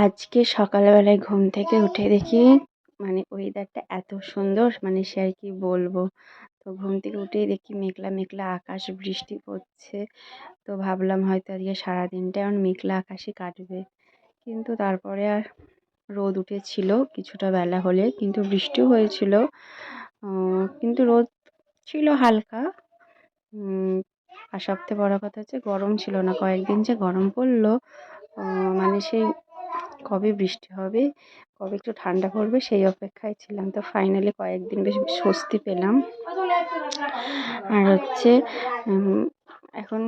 আজকে সকালবেলায় ঘুম থেকে উঠে দেখি ওয়েদারটা এত সুন্দর, সে আর কি বলবো। তো ঘুম থেকে উঠেই দেখি মেঘলা মেঘলা আকাশ, বৃষ্টি পড়ছে। তো ভাবলাম হয়তো আজকে সারাদিনটা এমন মেঘলা আকাশই কাটবে, কিন্তু তারপরে আর রোদ উঠেছিল কিছুটা বেলা হলে, কিন্তু বৃষ্টিও হয়েছিল। কিন্তু রোদ ছিল হালকা। আর সবথেকে বড় কথা হচ্ছে গরম ছিল না। কয়েকদিন যে গরম পড়লো, সেই কবে বৃষ্টি হবে, কবে একটু ঠান্ডা পড়বে সেই অপেক্ষায় ছিলাম। তো ফাইনালি কয়েকদিন বেশ স্বস্তি পেলাম। আর হচ্ছে এখন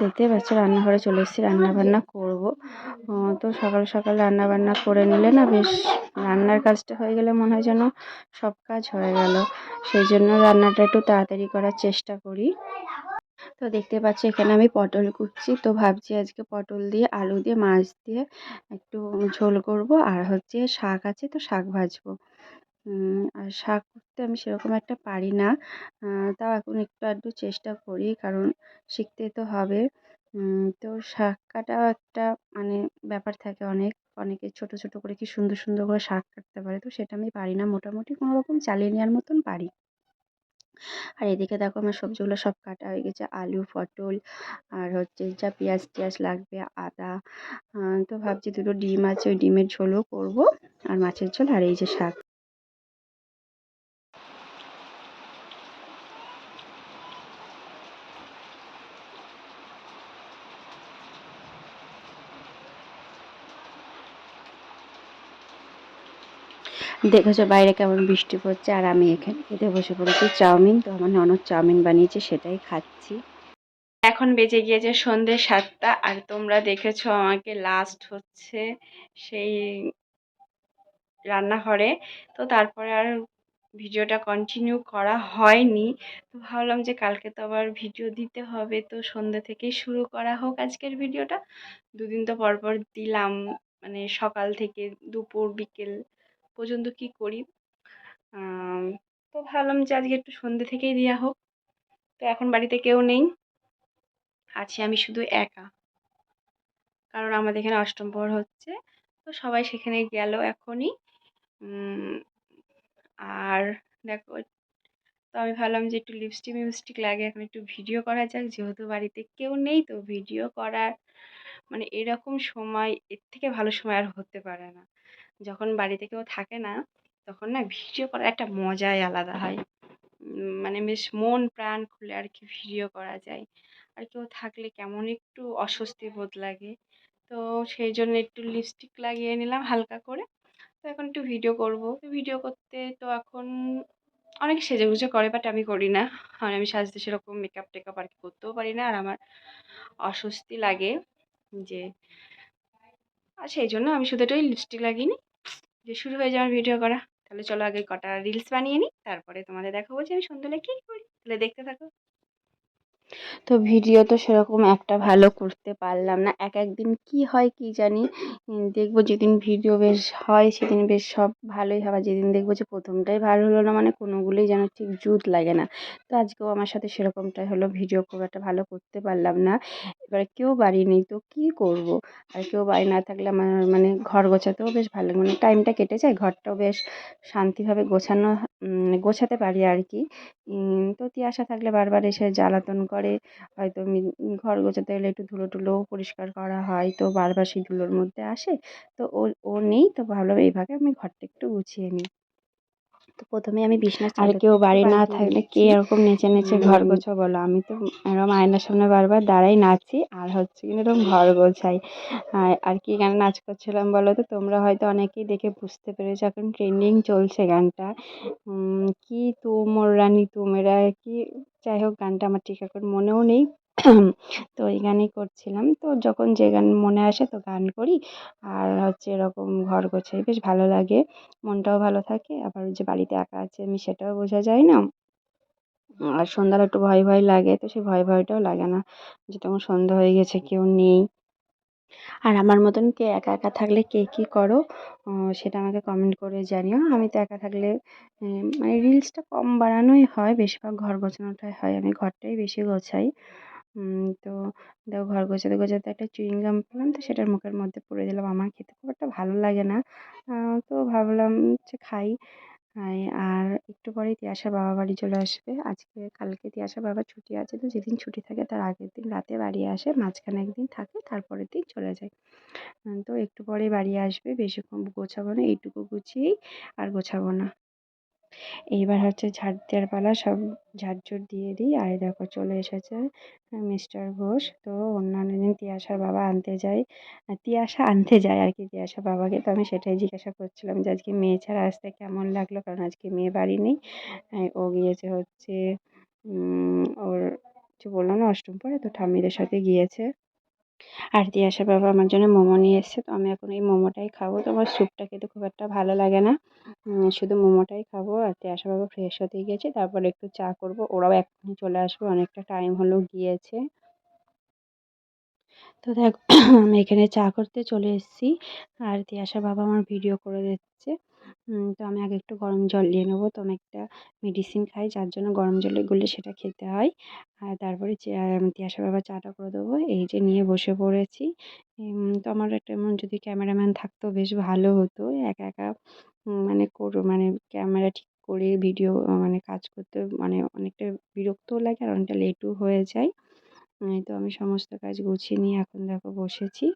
দেখতেই পাচ্ছ রান্নাঘরে চলে এসেছি, রান্নাবান্না করবো। তো সকাল সকাল রান্নাবান্না করে নিলে না, বেশ রান্নার কাজটা হয়ে গেলে মনে হয় যেন সব কাজ হয়ে গেল। সেই জন্য রান্নাটা একটু তাড়াতাড়ি করার চেষ্টা করি। তো দেখতে পাচ্ছি এখানে আমি পটল কুটছি। তো ভাবছি আজকে পটল দিয়ে আলু দিয়ে মাছ দিয়ে একটু ঝোল করব, আর হচ্ছে শাক আছে, তো শাক ভাজবো। আর শাক করতে আমি সেরকম একটা পারি না, তাও এখন একটু আধটু চেষ্টা করি, কারণ শিখতে তো হবে। তো শাক কাটাও একটা ব্যাপার থাকে। অনেকে ছোট ছোট করে কি সুন্দর সুন্দর করে শাক কাটতে পারে, তো সেটা আমি পারি না। মোটামুটি কোনো রকম চালিয়ে নেওয়ার মতন পারি। আর এদিকে দেখো আমার সবজিগুলো সব কাটা হয়ে গেছে, আলু, পটল, আর হচ্ছে যা পেঁয়াজ টিয়াজ লাগবে, আদা। তো ভাবছি দুটো ডিম আছে, ওই ডিমের ঝোলও করবো, আর মাছের ঝোল, আর এই যে শাক। দেখেছো বাইরে কেমন বৃষ্টি পড়ছে, আর আমি এখানে খেতে বসে পড়েছি চাউমিন। তো আমার ননদ চাউমিন বানিয়েছে, সেটাই খাচ্ছি। এখন বেজে গিয়েছে সন্ধ্যে 7টা, আর তোমরা দেখেছো আমাকে লাস্ট হচ্ছে সেই রান্নাঘরে। তো তারপরে আর ভিডিওটা কন্টিনিউ করা হয়নি। তো ভাবলাম যে কালকে তো আবার ভিডিও দিতে হবে, তো সন্ধ্যে থেকেই শুরু করা হোক আজকের ভিডিওটা। দুদিন তো পরপর দিলাম, সকাল থেকে দুপুর বিকেল পর্যন্ত কি করি। তো ভাবলাম যে আজকে একটু সন্ধ্যে থেকেই দেওয়া হোক। তো এখন বাড়িতে কেউ নেই, আছি আমি শুধু একা, কারণ আমাদের এখানে অষ্টম প্রহর হচ্ছে। তো সবাই সেখানে গেল এখনই। আর দেখো, তো আমি ভাবলাম যে একটু লিপস্টিক মিপস্টিক লাগে, এখন একটু ভিডিও করা যাক, যেহেতু বাড়িতে কেউ নেই। তো ভিডিও করার এরকম সময়, এর থেকে ভালো সময় আর হতে পারে না। যখন বাড়িতে কেউ থাকে না, তখন না ভিডিও করার একটা মজাই আলাদা হয়। বেশ মন প্রাণ খুলে আর কি ভিডিও করা যায়। আর কেউ থাকলে কেমন একটু অস্বস্তি বোধ লাগে। তো সেই জন্য একটু লিপস্টিক লাগিয়ে নিলাম হালকা করে। তো এখন একটু ভিডিও করব। তো ভিডিও করতে তো এখন অনেকে সেজেগুজে করে, বাট আমি করি না। আর আমি সাজতে সেরকম মেকআপ টেকআপ আর কি করতেও পারি না, আর আমার অস্বস্তি লাগে যে, আর সেই জন্য আমি শুধু একটু লিপস্টিক লাগিয়ে নিই, যে শুরু হয়ে যায় আমার ভিডিও করা। তাহলে চলো আগে কটা রিলস বানিয়ে নিই, তারপরে তোমাদের দেখাবো যে আমি সন্ধ্যাবেলা কী করি। তাহলে দেখতে থাকো। তো ভিডিও তো সেরকম একটা ভালো করতে পারলাম না। এক একদিন কি হয় কি জানি, দেখবো যেদিন ভিডিও বেশ হয় সেদিন বেশ সব ভালোই হবে, যেদিন দেখবো যে প্রথমটাই ভালো হলো না, কোনোগুলোই যেন ঠিক জুত লাগে না। তো আজকেও আমার সাথে সেরকমটাই হলো, ভিডিও খুব একটা ভালো করতে পারলাম না। এবারে কেউ বাড়ি নেই, তো কী করব। আর কেউ বাড়ি না থাকলে আমার ঘর গোছাতেও বেশ ভালো, টাইমটা কেটে যায়, ঘরটাও বেশ শান্তিভাবে গোছাতে পারি আর কি। তো তিয়াশা থাকলে বারবার এসে জ্বালাতন করে। হয়তো ঘর গোছাতে গেলে একটু ধুলো টুলোও পরিষ্কার করা হয়, তো বারবার সেই ধুলোর মধ্যে আসে। তো ও নেই, তো ভাবলাম এইভাবে আমি ঘরটা একটু গুছিয়ে নিই। তো প্রথমে আমি বিছনার আর কেউ বাড়ি না থাকলে কে এরকম নেচে নেচে ঘর গোছাও বলো। আমি তো এরকম আয়নার সামনে বারবার দাঁড়াই, নাচি, আর হচ্ছে কিন্তু এরকম ঘর গোছাই। আর কি গান নাচ করছিলাম বলো তো, তোমরা হয়তো অনেকেই দেখে বুঝতে পেরেছো, এখন ট্রেন্ডিং চলছে গানটা। কি মোর রানী তু মেরা কি, যাই হোক গানটা আমার ঠিক এখন মনেও নেই। তো এই গানই করছিলাম। তো যখন যে গান মনে আসে তো গান করি, আর হচ্ছে এরকম ঘর গোছাই, বেশ ভালো লাগে, মনটাও ভালো থাকে। আবার যে বাড়িতে একা আছি আমি সেটাও বোঝা যায় না। আর সন্ধ্যাবেলা একটু ভয় ভয় লাগে, তো সেই ভয় ভয়টাও লাগে না যে তখন সন্ধ্যা হয়ে গেছে, কেউ নেই। আর আমার মতন কে একা একা থাকলে কে কী করো, সেটা আমাকে কমেন্ট করে জানিও। আমি তো একা থাকলে রিলসটা কম বানানোই হয়, বেশিরভাগ ঘর গোছানোটাই হয়, আমি ঘরটাই বেশি গোছাই। তো দেখো ঘর গোছাতে গোছাতে একটা চুইং গাম পেলাম, তো সেটার মুখের মধ্যে পুরে দিলাম। আমার খেতে খুব একটা ভালো লাগে না, তো ভাবলাম যে খাই। আর একটু পরেই তিয়াসার বাবা বাড়ি চলে আসবে। আজকে কালকে তিয়াসার বাবার ছুটি আছে, তো যেদিন ছুটি থাকে তার আগের দিন রাতে বাড়ি আসে, মাঝখানে একদিন থাকে, তারপরের দিন চলে যায়। তো একটু পরেই বাড়ি আসবে, বেশিক্ষণ গোছাবো না, এইটুকু গুছিয়েই আর গোছাবো না। এইবার হচ্ছে ঝাড় দেওয়ার পালা, সব ঝাড়ঝুড় দিয়ে দিই। আর এই দেখো চলে এসেছে মিস্টার ঘোষ। তো অন্যান্য দিন তিয়াসার বাবা আনতে যায়, তিয়াসা আনতে যায় আর কি তিয়াসার বাবাকে। তো আমি সেটাই জিজ্ঞাসা করছিলাম যে আজকে মেয়ে ছাড়া আসতে কেমন লাগলো, কারণ আজকে মেয়ে বাড়ি নেই। ও গিয়েছে হচ্ছে ওর যে বললো না অষ্টম পরে, তো ঠাম্মিদের সাথে গিয়েছে। আর তিয়াসার বাবা আমার জন্য মোমো নিয়ে এসছে, তো আমি এখন এই মোমোটাই খাবো। তো আমার স্যুপটা খেতে খুব একটা ভালো লাগে না, শুধু মোমোটাই খাবো। আর তিয়াসার বাবা ফ্রেশ হতে গিয়েছে, তারপর একটু চা করবো, ওরাও এক্ষুনি চলে আসবে, অনেকটা টাইম হলো গিয়েছে। তো দেখ আমি এখানে চা করতে চলে এসেছি, আর তিয়াসার বাবা আমার ভিডিও করে দিচ্ছে। তো আমি আগে একটু গরম জল নিয়ে নেবো, তো আমি একটা মেডিসিন খাই যার জন্য গরম জলে গুলে সেটা খেতে হয়। আর তারপরে তিয়াসার বাবা চাটা করে দেবো, এই যে নিয়ে বসে পড়েছি। তো আমার একটা এমন যদি ক্যামেরাম্যান থাকতো বেশ ভালো হতো। একা একা মানে মানে ক্যামেরা ঠিক করে ভিডিও মানে কাজ করতে মানে অনেকটা বিরক্তও লাগে, আর অনেকটা লেটও হয়ে যায়। তো আমি সমস্ত কাজ গুছিয়ে নিয়ে এখন দেখো বসেছি।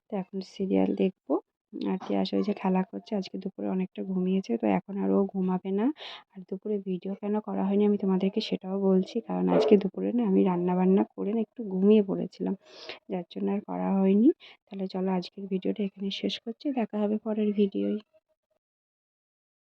তো এখন সিরিয়াল দেখবো। আর তিয়াসা ওই যে খেলা করছে, আজকে দুপুরে অনেকটা ঘুমিয়েছে, তো এখন আর ও ঘুমাবে না। আর দুপুরে ভিডিও কেন করা হয়নি আমি তোমাদেরকে সেটাও বলছি, কারণ আজকে দুপুরে না আমি রান্না বান্না করে না একটু ঘুমিয়ে পড়েছিলাম, যার জন্য আর করা হয়নি। তাহলে চলো আজকের ভিডিওটা এখানে শেষ করছি, দেখা হবে পরের ভিডিওয়।